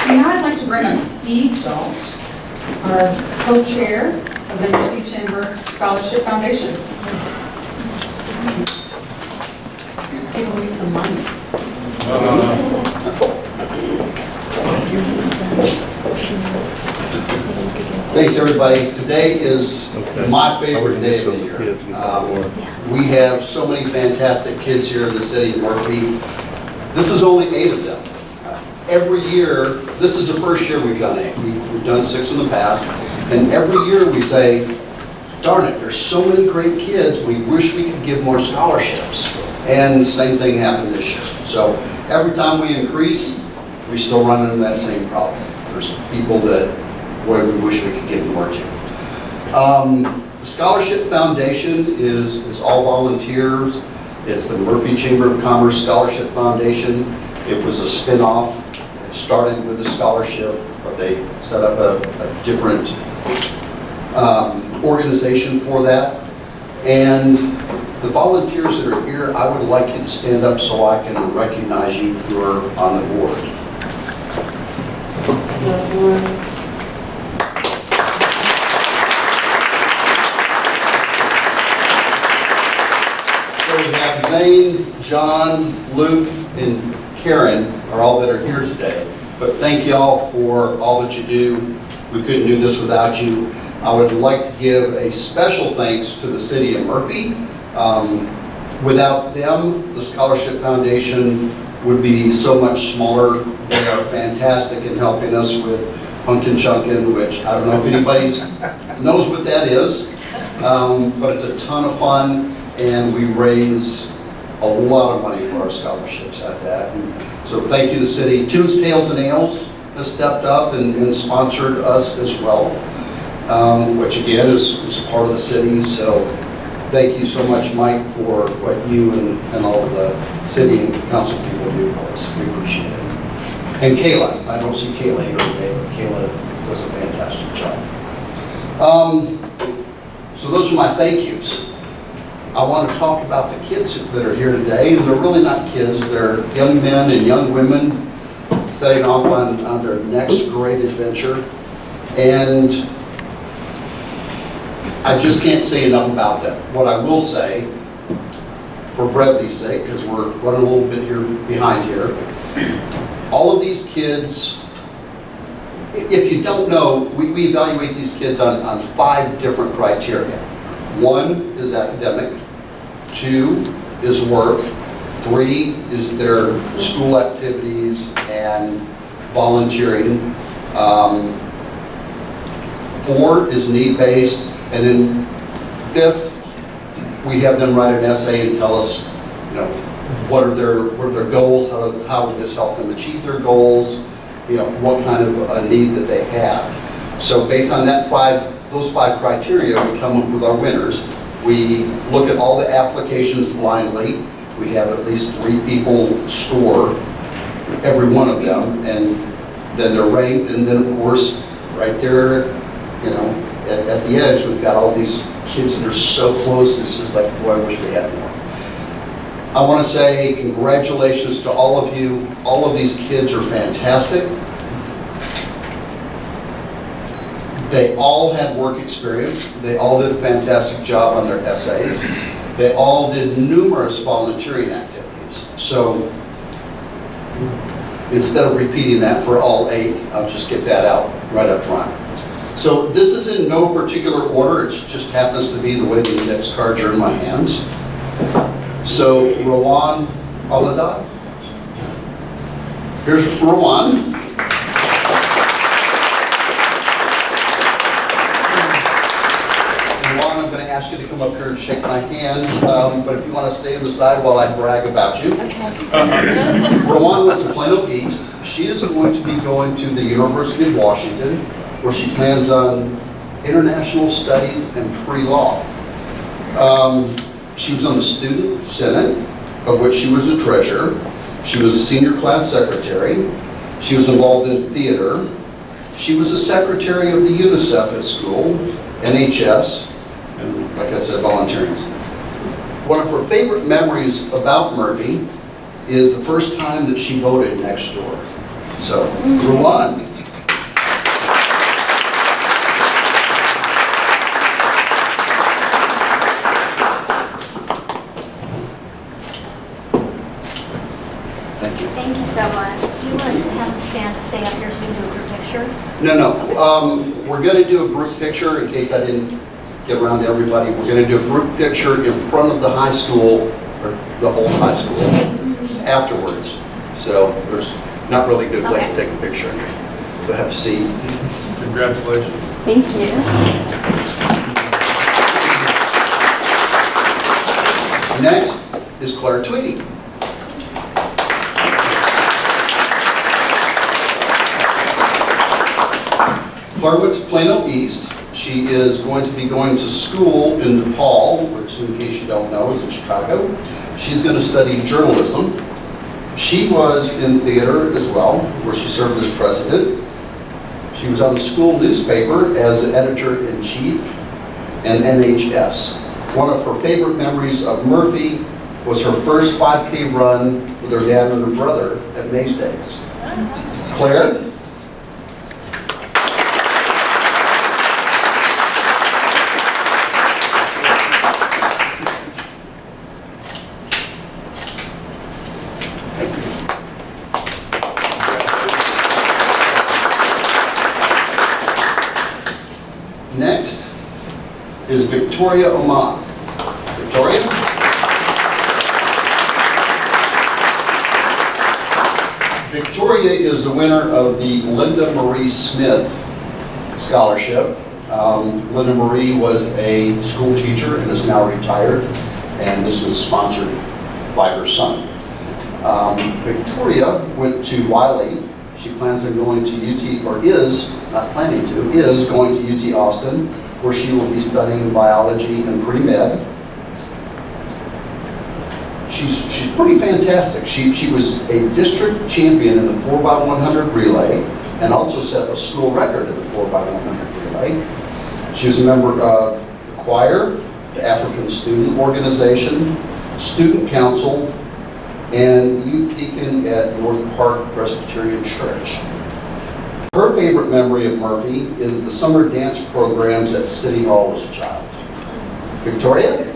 Now I'd like to bring up Steve Dalt, our co-chair of the Mississippi Chamber Scholarship Foundation. Give me some money. Thanks, everybody. Today is my favorite day of the year. We have so many fantastic kids here in the city of Murphy. This is only 8 of them. Every year, this is the first year we've done 8. We've done 6 in the past. And every year we say, darn it, there's so many great kids, we wish we could give more scholarships. And the same thing happened this year. So every time we increase, we still run into that same problem. There's people that we wish we could give more to. The Scholarship Foundation is all volunteers. It's the Murphy Chamber of Commerce Scholarship Foundation. It was a spin-off. It started with a scholarship, but they set up a different organization for that. And the volunteers that are here, I would like you to stand up so I can recognize you who are on the board. So we have Zane, John, Luke, and Karen are all that are here today. But thank you all for all that you do. We couldn't do this without you. I would like to give a special thanks to the city of Murphy. Without them, the Scholarship Foundation would be so much smaller. They are fantastic in helping us with Pumpkin Chunkin', which I don't know if anybody knows what that is, but it's a ton of fun, and we raise a lot of money for our scholarships at that. And so thank you, the city. Tunes, Tales, and Ales has stepped up and sponsored us as well, which again is part of the city. So thank you so much, Mike, for what you and all of the city and council people do for us. We appreciate it. And Kayla, I don't see Kayla here today, but Kayla does a fantastic job. So those are my thank yous. I want to talk about the kids that are here today, and they're really not kids, they're young men and young women setting off on their next great adventure. And I just can't say enough about them. What I will say, for brevity's sake, because we're running a little bit here behind here, all of these kids, if you don't know, we evaluate these kids on 5 different criteria. 1 is academic, 2 is work, 3 is their school activities and volunteering, 4 is need-based, and then 5th, we have them write an essay and tell us, what are their goals, how would this help them achieve their goals, what kind of a need that they have. So based on those 5 criteria, we come up with our winners. We look at all the applications blindly. We have at least 3 people score every one of them, and then they're ranked, and then of course, right there, at the edge, we've got all these kids that are so close, it's just like, boy, I wish we had more. I want to say congratulations to all of you. All of these kids are fantastic. They all had work experience. They all did a fantastic job on their essays. They all did numerous volunteering activities. So instead of repeating that for all 8, I'll just get that out right up front. So this is in no particular order. It just happens to be the way the index cards are in my hands. So Rowan Aladad. Here's Rowan. Rowan, I'm going to ask you to come up here and shake my hand, but if you want to stay on the side while I brag about you. Rowan went to Plano East. She is going to be going to the University of Washington, where she plans on international studies and pre-law. She was on the Student Senate, of which she was the treasurer. She was a senior class secretary. She was involved in theater. She was a secretary of the UNICEF at school, NHS, and like I said, volunteering. One of her favorite memories about Murphy is the first time that she voted next door. So, Ruan. Thank you so much. Do you want us to have him stay up here so we can do a group picture? No. We're going to do a group picture in case I didn't get around to everybody. We're going to do a group picture in front of the high school, or the whole high school, afterwards. So there's not really a good place to take a picture. So have a seat. Congratulations. Thank you. Next is Claire Tweedy. Claire went to Plano East. She is going to be going to school in DePaul, which in case you don't know is in Chicago. She's going to study journalism. She was in theater as well, where she served as president. She was on the school newspaper as editor-in-chief and NHS. One of her favorite memories of Murphy was her first 5K run with her dad and her brother at Mays Days. Claire? Next is Victoria Oman. Victoria? Victoria is the winner of the Linda Marie Smith Scholarship. Linda Marie was a school teacher and is now retired, and this is sponsored by her son. Victoria went to Wiley. She plans on going to UT, or is, not planning to, is going to UT Austin, where she will be studying biology and pre-med. She's pretty fantastic. She was a district champion in the 4x100 relay and also set a school record in the 4x100 relay. She was a member of the choir, the African Student Organization, Student Council, and youth deacon at North Park Presbyterian Church. Her favorite memory of Murphy is the summer dance programs at City Hall as a child. Victoria?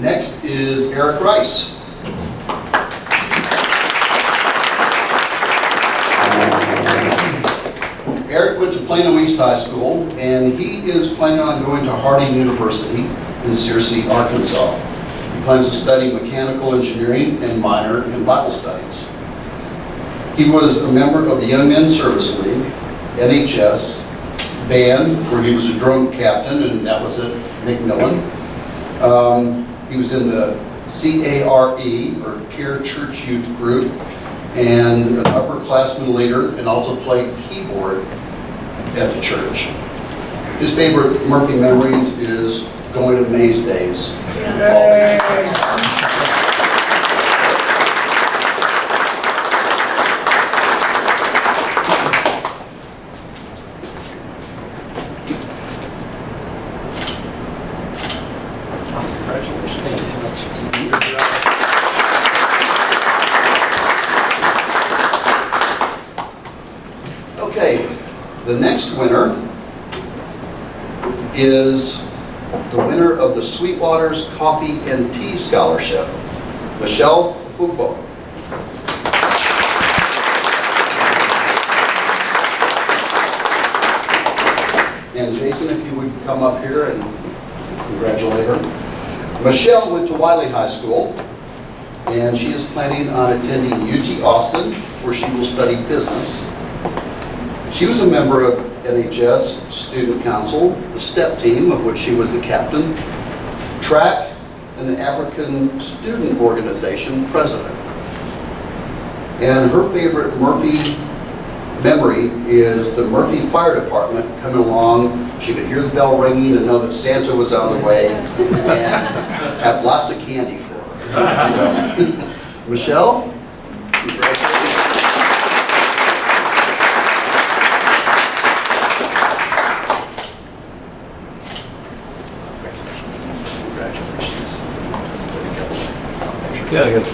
Next is Eric Rice. Eric went to Plano East High School, and he is planning on going to Harding University in Searcy, Arkansas. He plans to study mechanical engineering and minor in Bible studies. He was a member of the Young Men's Service League, NHS, band, where he was a drum captain, and that was at McMillan. He was in the CARE, or Care Church Youth Group, and an upperclassman leader, and also played keyboard at the church. His favorite Murphy memories is going to Mays Days. Okay, the next winner is the winner of the Sweetwaters Coffee and Tea Scholarship, Michelle Fugbo. And Jason, if you would come up here and congratulate her. Michelle went to Wiley High School, and she is planning on attending UT Austin, where she will study business. She was a member of NHS Student Council, the STEP team, of which she was the captain, track, and the African Student Organization president. And her favorite Murphy memory is the Murphy Fire Department coming along. She could hear the bell ringing and know that Santa was on the way and have lots of candy for her. So, Michelle, congratulations. Yeah, I guess.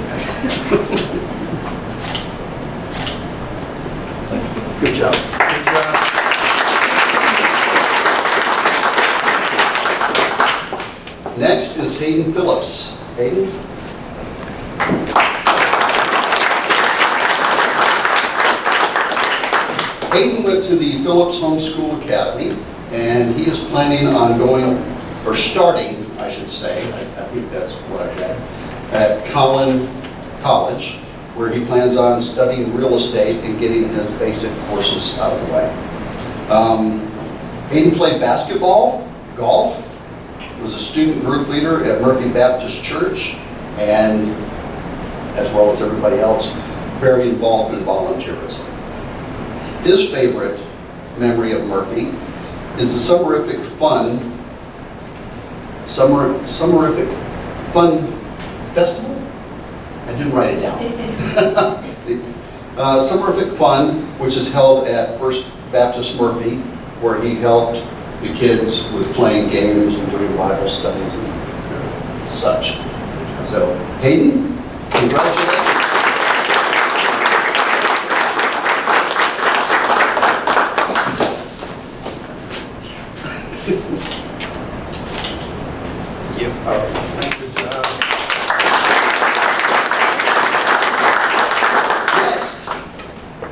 Good job. Next is Hayden Phillips. Hayden? Hayden went to the Phillips Homeschool Academy, and he is planning on going, or starting, I should say, I think that's what I read, at Collin College, where he plans on studying real estate and getting his basic courses out of the way. Hayden played basketball, golf, was a student group leader at Murphy Baptist Church, and as well as everybody else, very involved in volunteerism. His favorite memory of Murphy is the Summerific Fun Festival? I didn't write it down. Summerific Fun, which is held at First Baptist Murphy, where he helped the kids with playing games and doing Bible studies and such. So, Hayden, congratulations.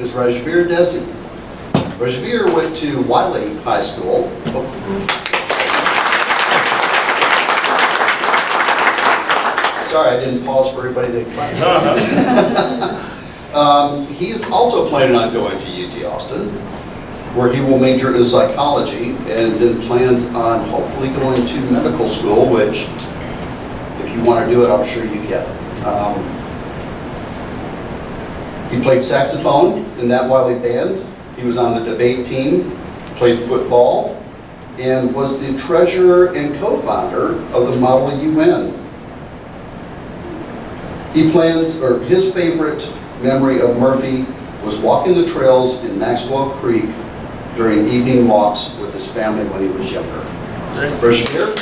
Is Rajveer Desi. Rajveer went to Wiley High School. Sorry, I didn't pause for everybody to clap. He is also planning on going to UT Austin, where he will major in psychology and then plans on hopefully going to medical school, which, if you want to do it, I'm sure you can. He played saxophone in that Wiley band. He was on the debate team, played football, and was the treasurer and co-founder of the Model UN. He plans, or his favorite memory of Murphy was walking the trails in Maxwell Creek during evening walks with his family when he was younger. First year.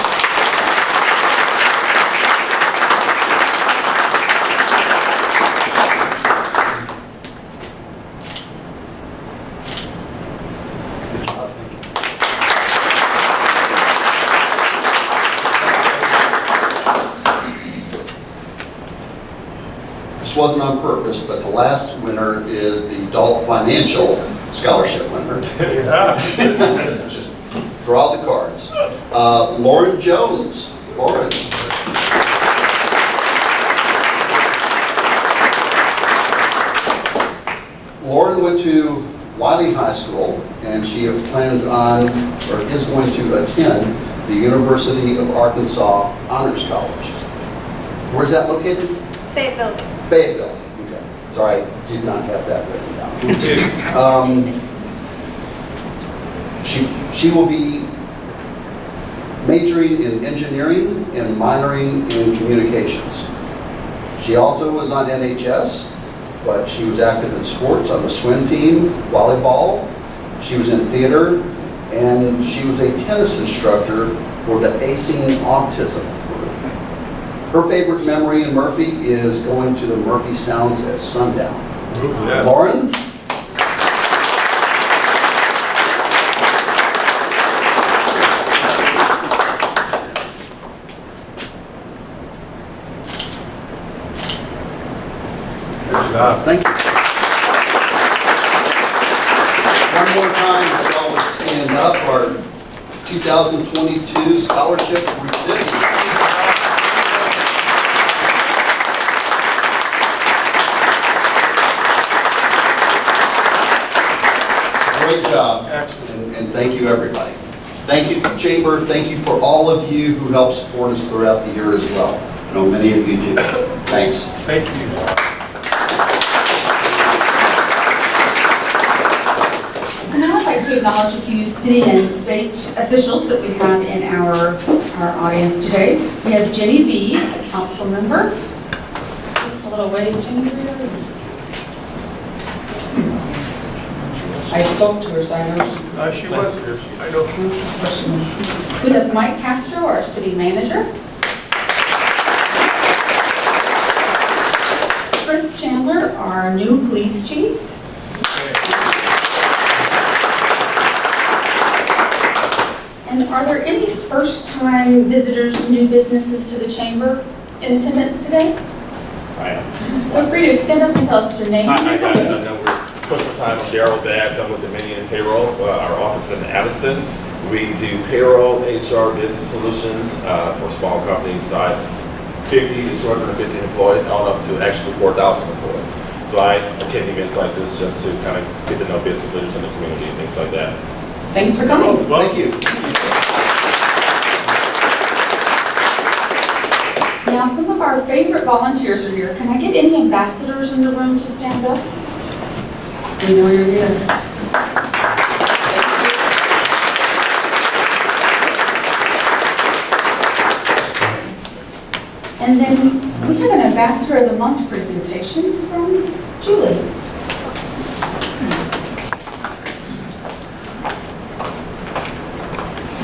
This wasn't on purpose, but the last winner is the Adult Financial Scholarship winner. Just draw the cards. Lauren Jones. Lauren. Lauren went to Wiley High School, and she plans on, or is going to attend, the University of Arkansas Honors College. Where's that located? Fayetteville. Fayetteville. Okay. Sorry, I did not have that written down. She will be majoring in engineering and minoring in communications. She also was on NHS, but she was active in sports on the swim team, volleyball. She was in theater, and she was a tennis instructor for the Acing Autism group. Her favorite memory in Murphy is going to the Murphy Sounds at sundown. Yes. Lauren? Thank you. One more time, if y'all would stand up, our 2022 scholarship recipient. Great job. Excellent. And thank Thank you, everybody. Thank you, Chamber. Thank you for all of you who help support us throughout the year as well. I know many of you do. Thanks. Thank you. So now I'd like to acknowledge a few city and state officials that we have in our audience today. We have Jenny B., a council member. Just a little wave, Jenny. I spoke to her, so I know she's... She was here. I know. We have Mike Castro, our city manager. Chris Chandler, our new police chief. And are there any first-time visitors, new businesses to the chamber in attendance today? I am. Feel free to stand up and tell us your name. Hi guys, I know we're pushed for time. I'm Daryl Bass. I'm with Dominion Payroll. Our office in Addison. We do payroll, HR, business solutions for small companies, size 50 to 250 employees, on up to actually 4,000 employees. So I attend events like this just to kind of get to know business leaders in the community and things like that. Thanks for coming. Well, thank you. Now, some of our favorite volunteers are here. Can I get any ambassadors in the room to stand up? We know you're here. And then we have an Ambassador of the Month presentation from Julie.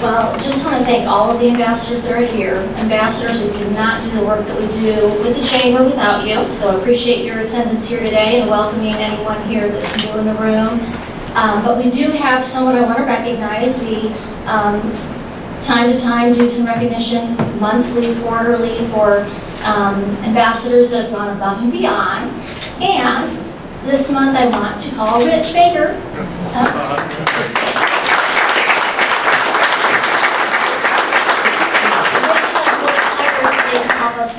Well, just want to thank all of the ambassadors that are here. Ambassadors, we could not do the work that we do with the chamber without you, so I appreciate your attendance here today and welcoming anyone here that's new in the room. But we do have someone I want to recognize. We, time to time, do some recognition monthly, quarterly for ambassadors that have gone above and beyond. And this month I want to call Rich Baker.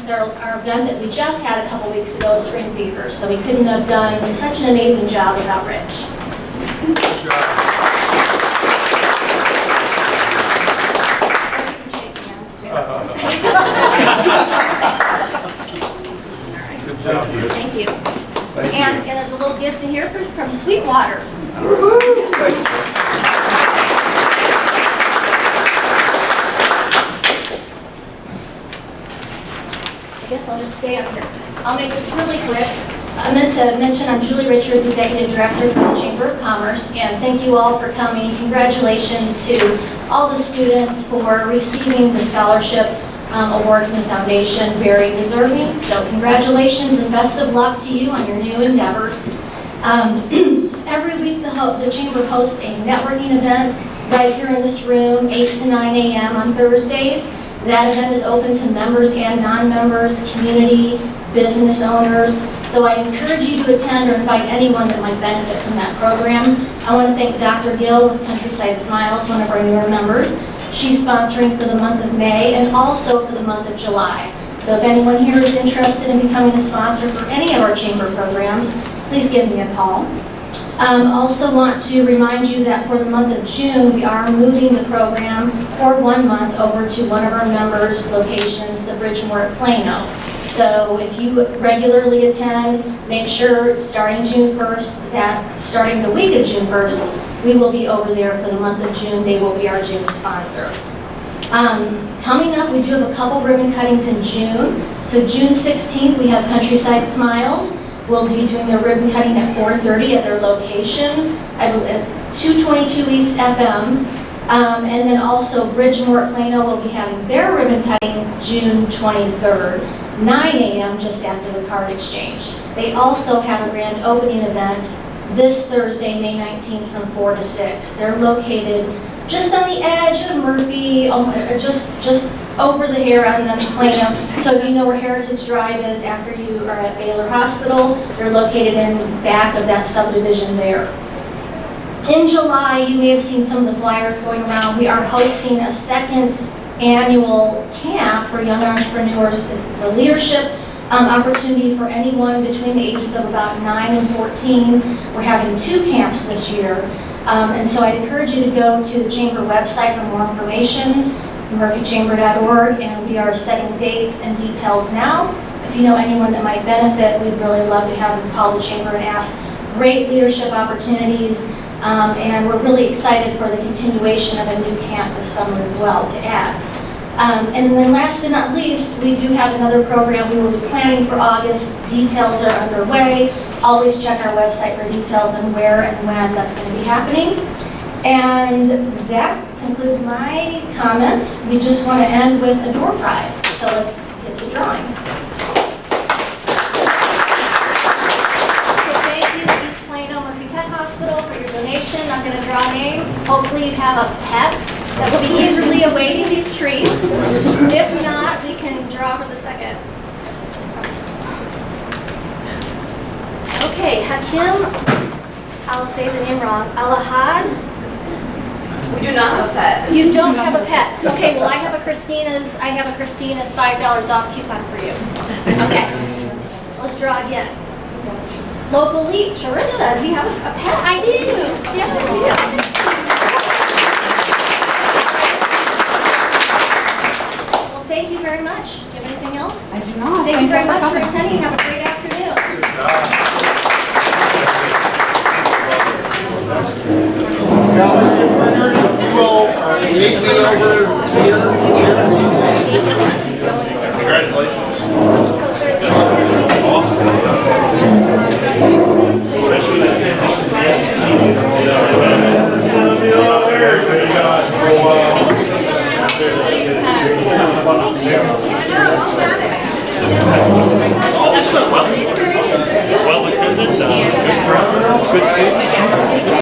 With our event that we just had a couple weeks ago, Spring Fever, so we couldn't have done such an amazing job without Rich. Good job. Good job. Thank you. And there's a little gift in here from Sweetwaters. I guess I'll just stay up here. I'll make this really quick. I meant to mention I'm Julie Richards, Executive Director for the Chamber of Commerce, and thank you all for coming. Congratulations to all the students for receiving the scholarship award from the foundation. Very deserving. So congratulations and best of luck to you on your new endeavors. Every week the Chamber hosts a networking event right here in this room, 8 to 9 a.m. on Thursdays. That event is open to members and non-members, community, business owners. So I encourage you to attend or invite anyone that might benefit from that program. I want to thank Dr. Gill with Countryside Smiles, one of our newer members. She's sponsoring for the month of May and also for the month of July. So if anyone here is interested in becoming a sponsor for any of our chamber programs, please give me a call. Also want to remind you that for the month of June, we are moving the program for 1 month over to one of our members' locations, the Bridgemore at Plano. So if you regularly attend, make sure starting June 1st, that starting the week of June 1st, we will be over there for the month of June. They will be our June sponsor. Coming up, we do have a couple ribbon cuttings in June. So June 16th, we have Countryside Smiles. We'll be doing their ribbon cutting at 4:30 at their location, I believe at 222 East FM. And then also Bridgemore at Plano will be having their ribbon cutting June 23rd, 9 a.m. just after the card exchange. They also have a grand opening event this Thursday, May 19th from 4 to 6. They're located just on the edge of Murphy, just over the here on the Plano. So if you know where Heritage Drive is after you are at Baylor Hospital, they're located in back of that subdivision there. In July, you may have seen some of the flyers going around. We are hosting a second annual camp for young entrepreneurs. It's a leadership opportunity for anyone between the ages of about 9 and 14. We're having 2 camps this year. And so I'd encourage you to go to the Chamber website for more information, murphychamber.org, and we are setting dates and details now. If you know anyone that might benefit, we'd really love to have them call the Chamber and ask. Great leadership opportunities, and we're really excited for the continuation of a new camp this summer as well to add. And then last but not least, we do have another program we will be planning for August. Details are underway. Always check our website for details on where and when that's going to be happening. And that concludes my comments. We just want to end with a door prize. So let's get to drawing. So thank you, East Plano Murphy Pet Hospital, for your donation. I'm going to draw a name. Hopefully you have a pet that will be eagerly awaiting these treats. If not, we can draw for the second. Okay, Hakim, I'll say the name wrong, Alahad. We do not have a pet. You don't have a pet. Okay, well I have a Christina's $5 off coupon for you. Okay, let's draw again. Local lead, Charissa, do you have a pet? I do. Yeah. Well, thank you very much. Do you have anything else? I do not. Thank you very much for attending. Have a great afternoon. Congratulations. This went well. Well attended. Good crowd. Good students.